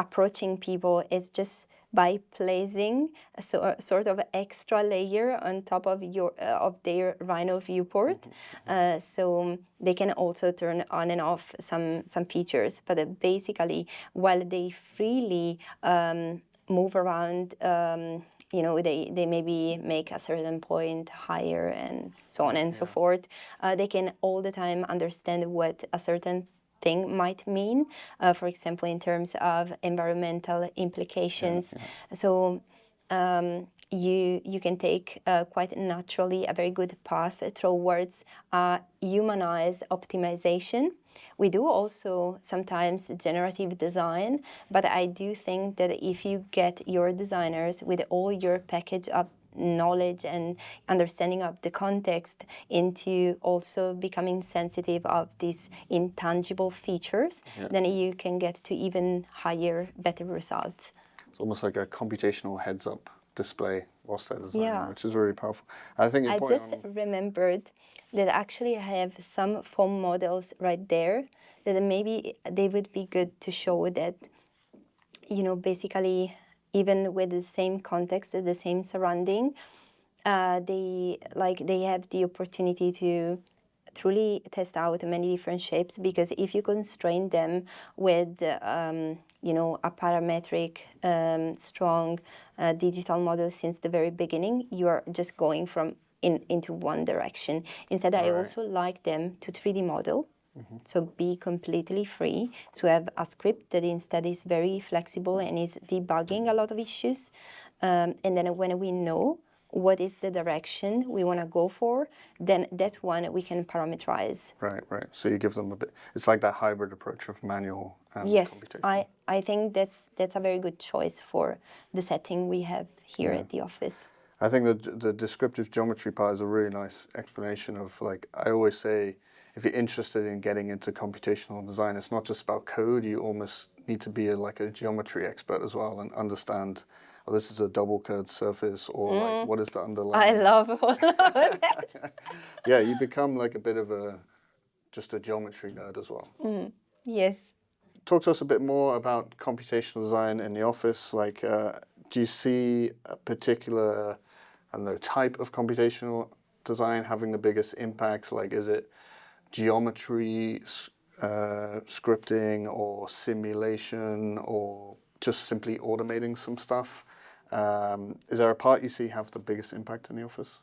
approaching people is just by placing a sort of extra layer on top of their Rhino viewport, so they can also turn on and off some features. But basically, while they freely move around, they maybe make a certain point higher and so on and so forth. They can all the time understand what a certain thing might mean, for example, in terms of environmental implications. So you can take quite naturally a very good path towards humanized optimization. We do also sometimes generative design, but I do think that if you get your designers with all your package of knowledge and understanding of the context into also becoming sensitive of these intangible features, then you can get to even higher, better results. It's almost like a computational heads-up display whilst they're designing, which is really powerful. I think I just remembered that actually I have some foam models right there that maybe they would be good to show that, basically, even with the same context, the same surrounding, they have the opportunity to truly test out many different shapes, because if you constrain them with a parametric strong digital model since the very beginning, you are just going from into one direction. Instead, I also like them to 3D model. So be completely free, to have a script that instead is very flexible and is debugging a lot of issues. And then when we know what is the direction we want to go for, then that one we can parameterize. Right. So you give them a bit, it's like that hybrid approach of manual and computation. Yes, I think that's a very good choice for the setting we have here at the office. I think the descriptive geometry part is a really nice explanation of, like, I always say, if you're interested in getting into computational design, it's not just about code. You almost need to be like a geometry expert as well and understand, oh, this is a double curved surface, or like, what is the underlying. I love all of that. Yeah, you become like a bit of just a geometry nerd as well. Yes. Talk to us a bit more about computational design in the office. Like, do you see a particular, I don't know, type of computational design having the biggest impact? Like, is it geometry, scripting, or simulation, or just simply automating some stuff? Is there a part you see have the biggest impact in the office?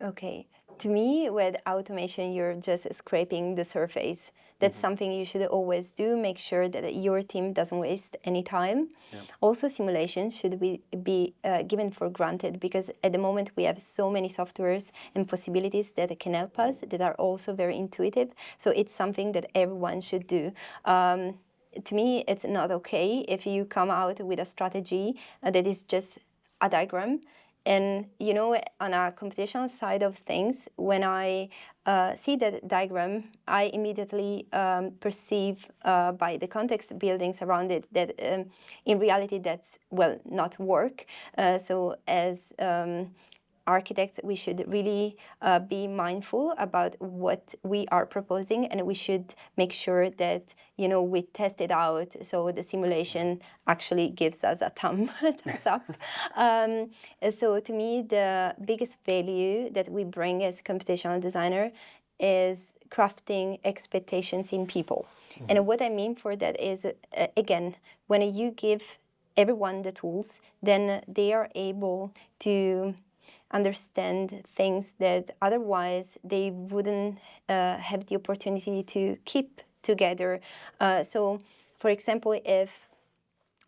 Okay. To me, with automation, you're just scraping the surface. That's something you should always do. Make sure that your team doesn't waste any time. Yeah. Also, simulation should be given for granted, because at the moment we have so many softwares and possibilities that can help us that are also very intuitive. So it's something that everyone should do. To me, it's not okay if you come out with a strategy that is just a diagram. And, on a computational side of things, when I see that diagram, I immediately perceive by the context buildings around it that in reality that's, not work. So as architects, we should really be mindful about what we are proposing, and we should make sure that we test it out, so the simulation actually gives us a thumbs up. So to me, the biggest value that we bring as computational designer is crafting expectations in people. And what I mean for that is, again, when you give everyone the tools, then they are able to understand things that otherwise they wouldn't have the opportunity to keep together. So, for example, if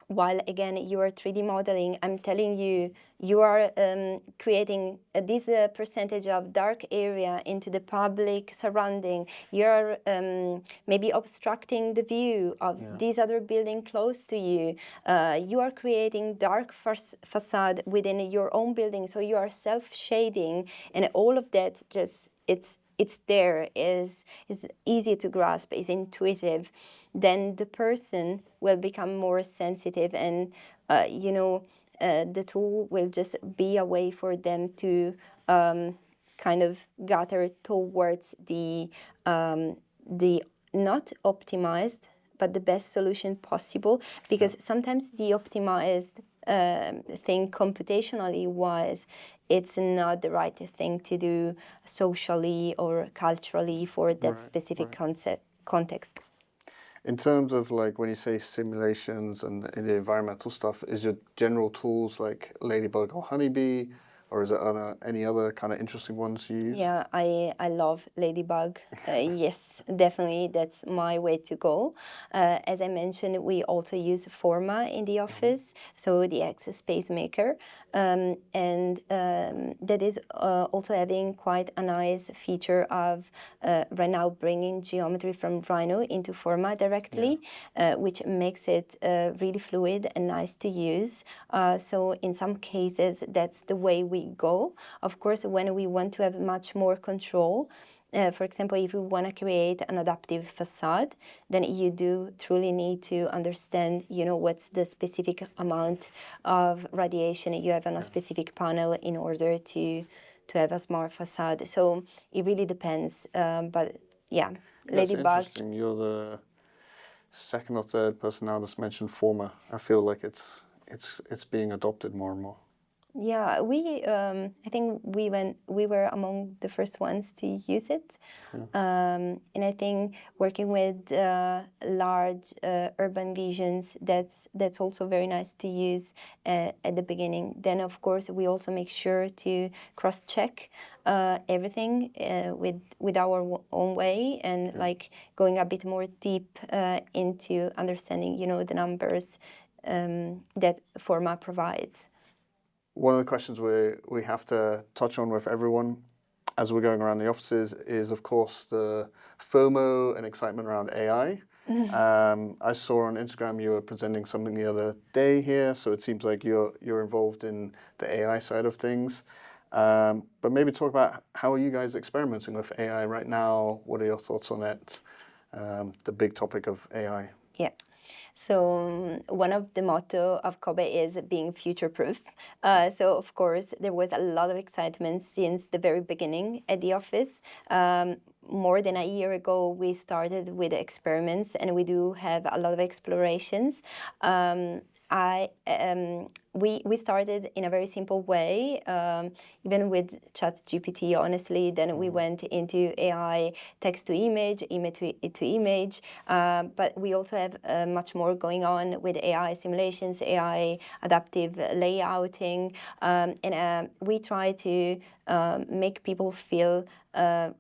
while again you are 3D modeling, I'm telling you, you are creating this percentage of dark area into the public surrounding. You're maybe obstructing the view of this other building close to you. You are creating dark facade within your own building, so you are self-shading, and all of that just it's there, is easy to grasp, is intuitive. Then the person will become more sensitive, and the tool will just be a way for them to kind of gather towards the not optimized, but the best solution possible. Because sometimes the optimized thing computationally wise, it's not the right thing to do socially or culturally for that specific context. In terms of, like, when you say simulations and the environmental stuff, is your general tools like Ladybug or Honeybee, or is it any other kind of interesting ones you use? Yeah, I love Ladybug. Yes, definitely, that's my way to go. As I mentioned, we also use Forma in the office, so the Access Space Maker, and that is also having quite a nice feature of right now bringing geometry from Rhino into Forma directly, which makes it really fluid and nice to use. So in some cases, that's the way we go. Of course, when we want to have much more control, for example, if you want to create an adaptive facade, then you do truly need to understand, what's the specific amount of radiation you have on a specific panel in order to have a smart facade. So it really depends. But yeah, Ladybug. That's interesting. You're the second or third person now that's mentioned Forma. I feel like it's being adopted more and more. Yeah, I think we were among the first ones to use it. And I think working with large urban visions, that's also very nice to use at the beginning. Then, of course, we also make sure to cross-check everything with our own way, and like going a bit more deep into understanding, the numbers that Forma provides. One of the questions we have to touch on with everyone as we're going around the offices is, of course, the FOMO and excitement around AI. I saw on Instagram you were presenting something the other day here, so it seems like you're involved in the AI side of things. But maybe talk about how are you guys experimenting with AI right now? What are your thoughts on it? The big topic of AI. Yeah. So one of the motto of COBE is being future-proof. So of course there was a lot of excitement since the very beginning at the office. More than a year ago we started with experiments, and we do have a lot of explorations. We started in a very simple way, even with ChatGPT, honestly. Then we went into AI, text to image, image to image. But we also have much more going on with AI simulations, AI adaptive layouting. And we try to make people feel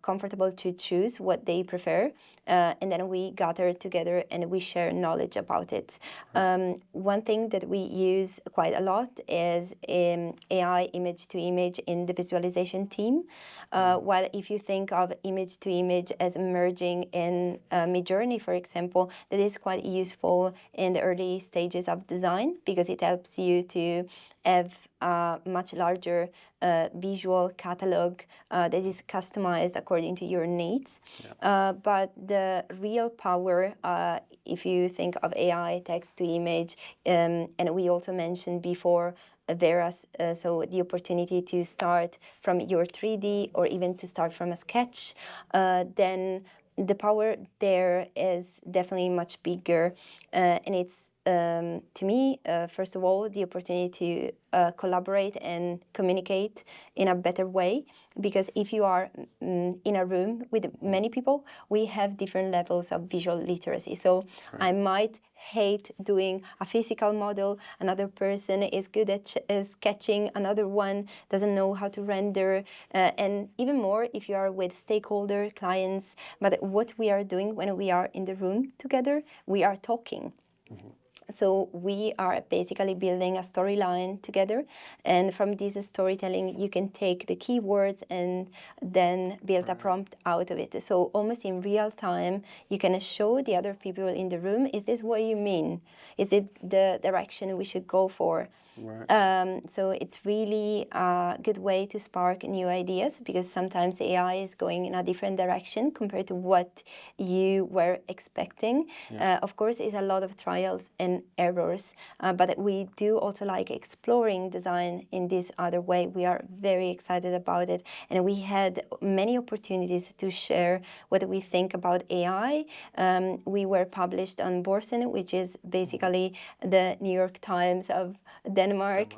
comfortable to choose what they prefer. And then we gather together and we share knowledge about it. One thing that we use quite a lot is AI image to image in the visualization team. While if you think of image to image as merging in Midjourney, for example, that is quite useful in the early stages of design, because it helps you to have a much larger visual catalog that is customized according to your needs. But the real power, if you think of AI, text to image, and we also mentioned before Veras, so the opportunity to start from your 3D or even to start from a sketch, then the power there is definitely much bigger. And it's, to me, first of all, the opportunity to collaborate and communicate in a better way. Because if you are in a room with many people, we have different levels of visual literacy. So I might hate doing a physical model, another person is good at sketching, another one doesn't know how to render, and even more if you are with stakeholder clients. But what we are doing when we are in the room together, we are talking. So we are basically building a storyline together, and from this storytelling you can take the keywords and then build a prompt out of it. So almost in real time you can show the other people in the room, is this what you mean? Is it the direction we should go for? So it's really a good way to spark new ideas, because sometimes AI is going in a different direction compared to what you were expecting. Of course, it's a lot of trials and errors, but we do also like exploring design in this other way. We are very excited about it, and we had many opportunities to share what we think about AI. We were published on Borsen, which is basically the New York Times of Denmark.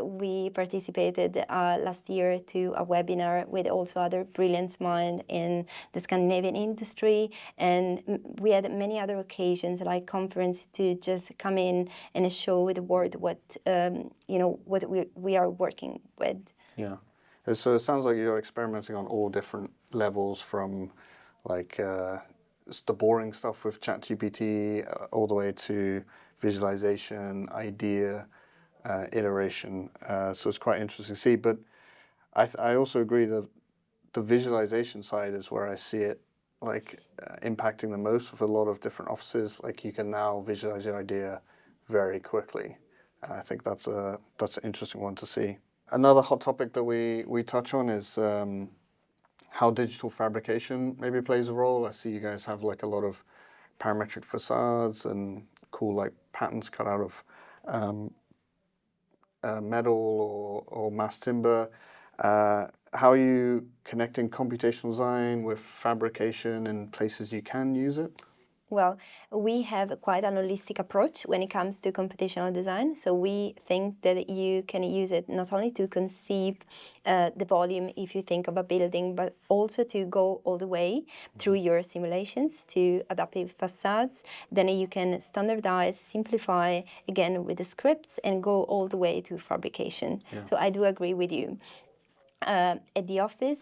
We participated last year to a webinar with also other brilliant minds in the Scandinavian industry, and we had many other occasions like conference to just come in and show the world what what we are working with. Yeah. So it sounds like you're experimenting on all different levels, from like the boring stuff with ChatGPT all the way to visualization, idea, iteration. So it's quite interesting to see. But I also agree that the visualization side is where I see it like impacting the most with a lot of different offices. Like you can now visualize your idea very quickly. I think that's an interesting one to see. Another hot topic that we touch on is how digital fabrication maybe plays a role. I see you guys have like a lot of parametric facades and cool like patterns cut out of metal or mass timber. How are you connecting computational design with fabrication in places you can use it? Well, we have quite an holistic approach when it comes to computational design. So we think that you can use it not only to conceive the volume if you think of a building, but also to go all the way through your simulations to adaptive facades. Then you can standardize, simplify, again with the scripts, and go all the way to fabrication. Yeah. So I do agree with you. At the office,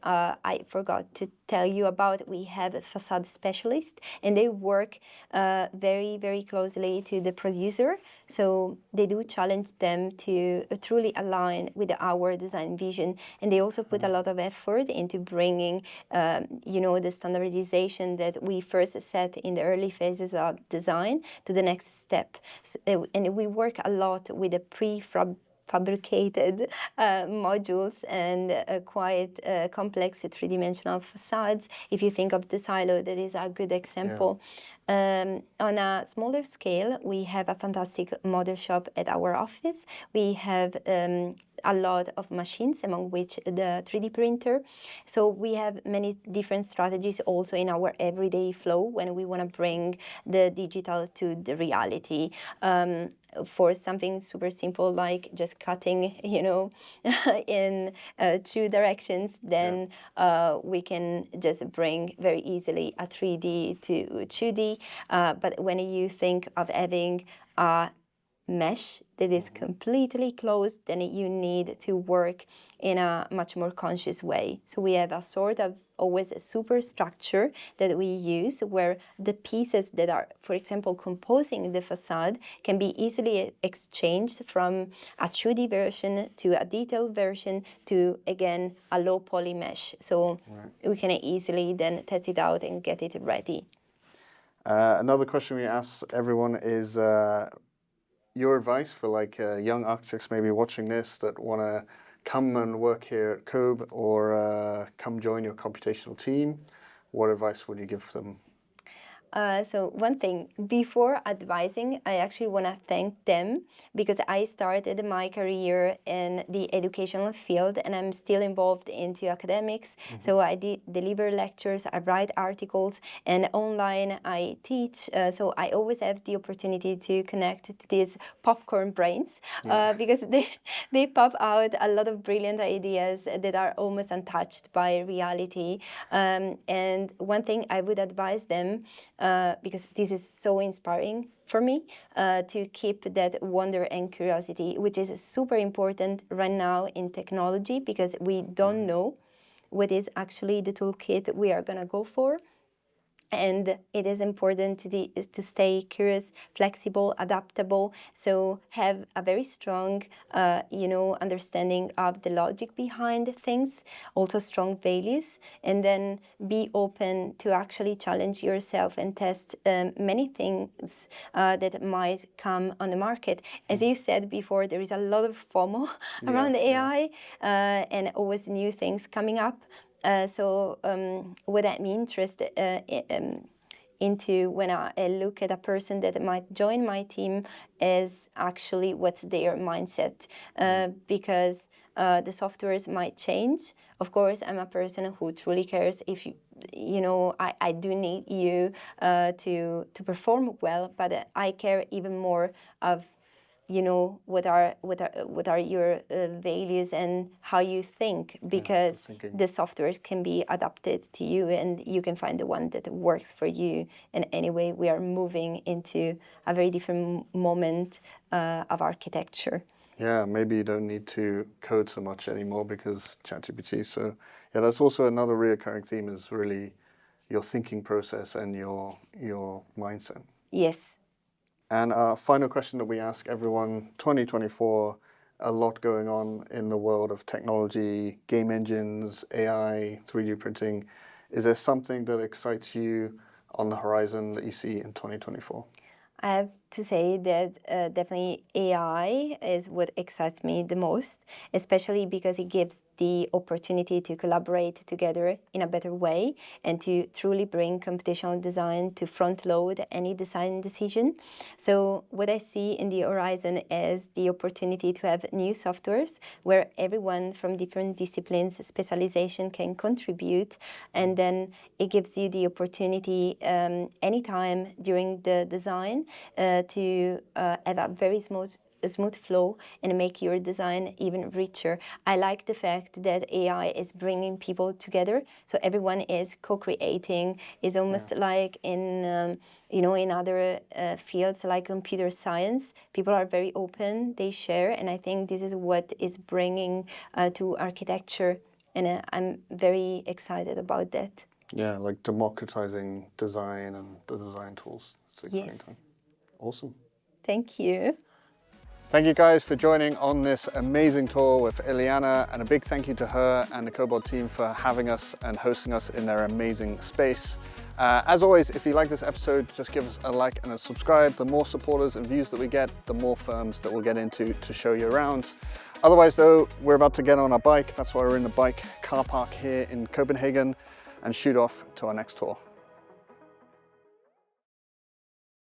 I forgot to tell you about, we have a facade specialist, and they work very, very closely to the producer. So they do challenge them to truly align with our design vision. And they also put a lot of effort into bringing, the standardization that we first set in the early phases of design to the next step. So, and we work a lot with the fabricated modules and quite complex three-dimensional facades. If you think of the silo, that is a good example. Yeah. On a smaller scale, we have a fantastic model shop at our office. We have a lot of machines, among which the 3D printer. So we have many different strategies also in our everyday flow when we want to bring the digital to the reality. For something super simple like just cutting, in two directions, then we can just bring very easily a 3D to 2D. But when you think of having a mesh that is completely closed, then you need to work in a much more conscious way. So we have a sort of always a superstructure that we use where the pieces that are, for example, composing the facade can be easily exchanged from a 2D version to a detailed version to, again, a low poly mesh. So we can easily then test it out and get it ready. Another question we ask everyone is your advice for young architects maybe watching this that want to come and work here at COBE or come join your computational team. What advice would you give them? So one thing, before advising, I actually want to thank them because I started my career in the educational field and I'm still involved into academics. So I deliver lectures, I write articles, and online I teach. So I always have the opportunity to connect to these popcorn brains because they pop out a lot of brilliant ideas that are almost untouched by reality. And one thing I would advise them, because this is so inspiring for me, to keep that wonder and curiosity, which is super important right now in technology because we don't know what is actually the toolkit we are going to go for. And it is important to stay curious, flexible, adaptable. So have a very strong, understanding of the logic behind things, also strong values, and then be open to actually challenge yourself and test many things that might come on the market. As you said before, there is a lot of FOMO around AI and always new things coming up. So what I'm interested into when I look at a person that might join my team is actually what's their mindset, because the softwares might change. Of course, I'm a person who truly cares if I do need you to perform well, but I care even more of what are your values and how you think, because the softwares can be adapted to you and you can find the one that works for you. And anyway, we are moving into a very different moment of architecture. Yeah, maybe you don't need to code so much anymore because ChatGPT. So yeah, that's also another recurring theme, is really your thinking process and your mindset. Yes. And our final question that we ask everyone, 2024, a lot going on in the world of technology, game engines, AI, 3D printing. Is there something that excites you on the horizon that you see in 2024? I have to say that definitely AI is what excites me the most, especially because it gives the opportunity to collaborate together in a better way and to truly bring computational design to front load any design decision. So what I see in the horizon is the opportunity to have new softwares where everyone from different disciplines, specialization can contribute, and then it gives you the opportunity anytime during the design to have a very smooth flow and make your design even richer. I like the fact that AI is bringing people together, so everyone is co-creating. It's almost like in in other fields like computer science, people are very open, they share, and I think this is what is bringing to architecture, and I'm very excited about that. Yeah, like democratizing design and the design tools. It's exciting Yes. time. Awesome. Thank you. Thank you guys for joining on this amazing tour with Eliana, and a big thank you to her and the COBE team for having us and hosting us in their amazing space. As always, if you like this episode, just give us a like and a subscribe. The more supporters and views that we get, the more firms that we'll get into to show you around. Otherwise though, we're about to get on our bike. That's why we're in the bike car park here in Copenhagen and shoot off to our next tour.